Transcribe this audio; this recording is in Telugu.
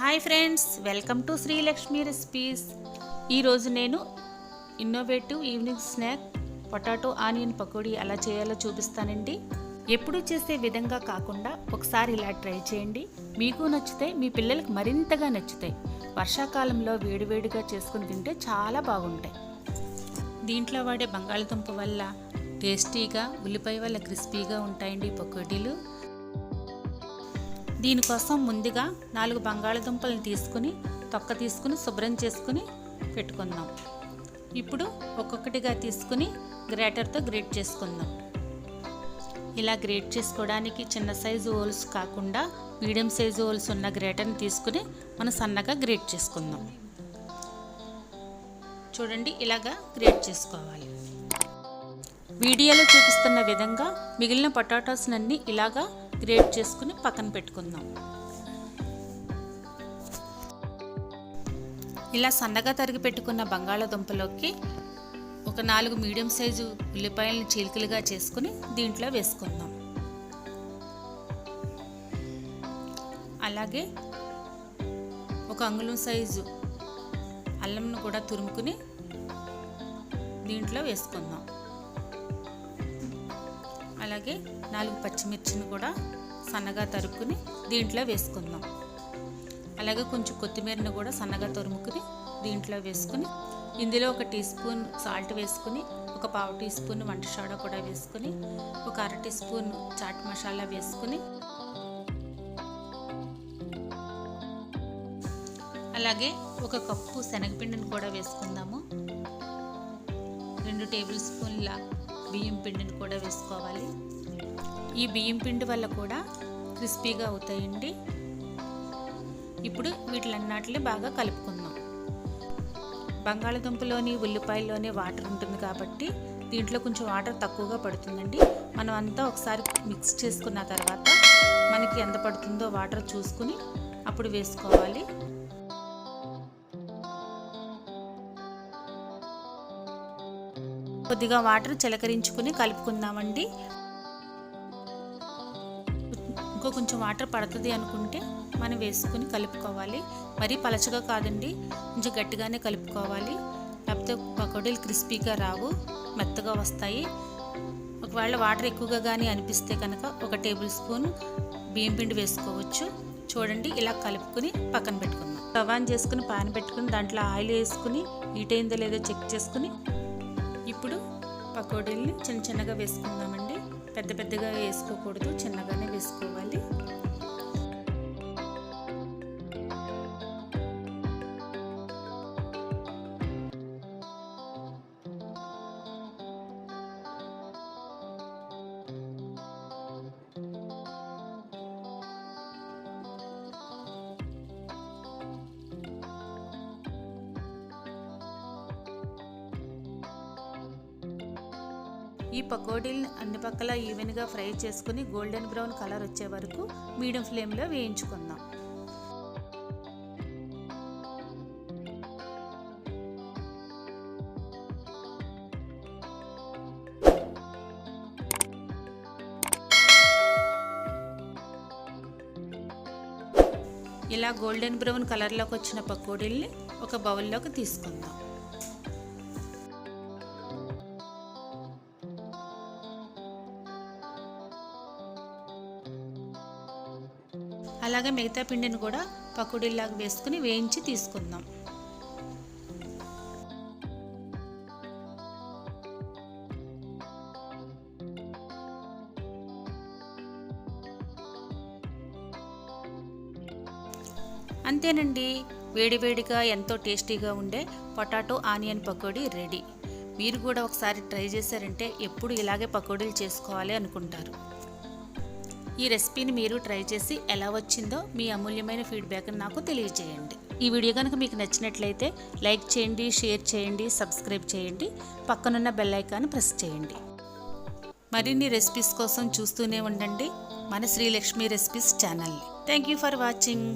Hi friends, welcome to Srilakshmi recipes. ఈరోజు నేను innovative evening snack potato onion pakodi ఎలా చేయాలో చూపిస్తానండి. ఎప్పుడూ చేసే విధంగా కాకుండా ఒకసారి ఇలా ట్రై చేయండి. మీకు నచ్చితే మీ పిల్లలకు మరింతగా నచ్చుతాయి. వర్షాకాలంలో వేడివేడిగా చేసుకుని తింటే చాలా బాగుంటాయి. దీంట్లో వాడే బంగాళదుంప వల్ల టేస్టీగా, ఉల్లిపాయ వల్ల క్రిస్పీగా ఉంటాయండి పకోడీలు. దీనికోసం ముందుగా 4 బంగాళదుంపలను తీసుకుని తొక్క తీసుకుని శుభ్రం చేసుకుని పెట్టుకుందాం. ఇప్పుడు ఒక్కొక్కటిగా తీసుకుని గ్రేటర్తో గ్రేట్ చేసుకుందాం. ఇలా గ్రేట్ చేసుకోవడానికి చిన్న సైజు హోల్స్ కాకుండా మీడియం సైజు హోల్స్ ఉన్న గ్రేటర్ని తీసుకుని మనం సన్నగా గ్రేట్ చేసుకుందాం. చూడండి, ఇలాగా గ్రేట్ చేసుకోవాలి. వీడియోలో చూపిస్తున్న విధంగా మిగిలిన పొటాటోస్నన్నీ ఇలాగా గ్రేట్ చేసుకుని పక్కన పెట్టుకుందాం. ఇలా సన్నగా తరిగి పెట్టుకున్న బంగాళదుంపలోకి ఒక 4 మీడియం సైజు ఉల్లిపాయలను చీలికలుగా చేసుకుని దీంట్లో వేసుకుందాం. అలాగే ఒక అంగుళం సైజు అల్లంను కూడా తురుముకుని దీంట్లో వేసుకుందాం. అలాగే 4 పచ్చిమిర్చిని కూడా సన్నగా తరుక్కుని దీంట్లో వేసుకుందాం. అలాగే కొంచెం కొత్తిమీరను కూడా సన్నగా తరుముకుని దీంట్లో వేసుకుని ఇందులో 1 టీ స్పూన్ సాల్ట్ వేసుకుని, ఒక 1/2 టీ స్పూన్ వంట సోడా కూడా వేసుకుని, ఒక 1/2 టీ స్పూన్ చాట్ మసాలా వేసుకుని, అలాగే 1 కప్పు శనగపిండిని కూడా వేసుకుందాము. 2 టేబుల్ స్పూన్ల బియ్యం పిండిని కూడా వేసుకోవాలి. ఈ బియ్యం పిండి వల్ల కూడా క్రిస్పీగా అవుతాయండి. ఇప్పుడు వీటిలన్నిటిని బాగా కలుపుకుందాం. బంగాళదుంపలోని ఉల్లిపాయల్లోనే వాటర్ ఉంటుంది కాబట్టి దీంట్లో కొంచెం వాటర్ తక్కువగా పడుతుందండి. మనం అంతా ఒకసారి మిక్స్ చేసుకున్న తర్వాత మనకి ఎంత పడుతుందో వాటర్ చూసుకుని అప్పుడు వేసుకోవాలి. కొద్దిగా వాటర్ చిలకరించుకుని కలుపుకుందామండి. ఇంకో కొంచెం వాటర్ పడుతుంది అనుకుంటే మనం వేసుకుని కలుపుకోవాలి. మరీ పలచగా కాదండి, కొంచెం గట్టిగానే కలుపుకోవాలి. లేకపోతే పకోడీలు క్రిస్పీగా రావు, మెత్తగా వస్తాయి. ఒకవేళ వాటర్ ఎక్కువగా కానీ అనిపిస్తే కనుక 1 టేబుల్ స్పూన్ బియ్యం పిండి వేసుకోవచ్చు. చూడండి, ఇలా కలుపుకుని పక్కన పెట్టుకుందాం. స్టవ్ ఆన్ చేసుకుని పాన్ పెట్టుకుని దాంట్లో ఆయిల్ వేసుకుని హీట్ అయిందో లేదో చెక్ చేసుకుని ఇప్పుడు పకోడీల్ని చిన్న చిన్నగా వేసుకుందామండి. పెద్ద పెద్దగా వేసుకోకూడదు, చిన్నగానే వేసుకోవాలి. ఈ పకోడీలను అన్ని పక్కల ఈవెన్గా ఫ్రై చేసుకుని గోల్డెన్ బ్రౌన్ కలర్ వచ్చే వరకు మీడియం ఫ్లేమ్లో వేయించుకుందాం. ఇలా గోల్డెన్ బ్రౌన్ కలర్లోకి వచ్చిన పకోడీల్ని ఒక బౌల్లోకి తీసుకుందాం. అలాగే మిగతా పిండిని కూడా పకోడీలాగా వేసుకుని వేయించి తీసుకుందాం. అంతేనండి, వేడివేడిగా ఎంతో టేస్టీగా ఉండే పొటాటో ఆనియన్ పకోడీ రెడీ. మీరు కూడా ఒకసారి ట్రై చేశారంటే ఎప్పుడు ఇలాగే పకోడీలు చేసుకోవాలి అనుకుంటారు. ఈ రెసిపీని మీరు ట్రై చేసి ఎలా వచ్చిందో మీ అమూల్యమైన ఫీడ్బ్యాక్ని నాకు తెలియజేయండి. ఈ వీడియో కనుక మీకు నచ్చినట్లయితే లైక్ చేయండి, షేర్ చేయండి, సబ్స్క్రైబ్ చేయండి, పక్కనున్న బెల్ ఐకాన్ ప్రెస్ చేయండి. మరిన్ని రెసిపీస్ కోసం చూస్తూనే ఉండండి మన శ్రీలక్ష్మి రెసిపీస్ ఛానల్ని. Thank you for watching.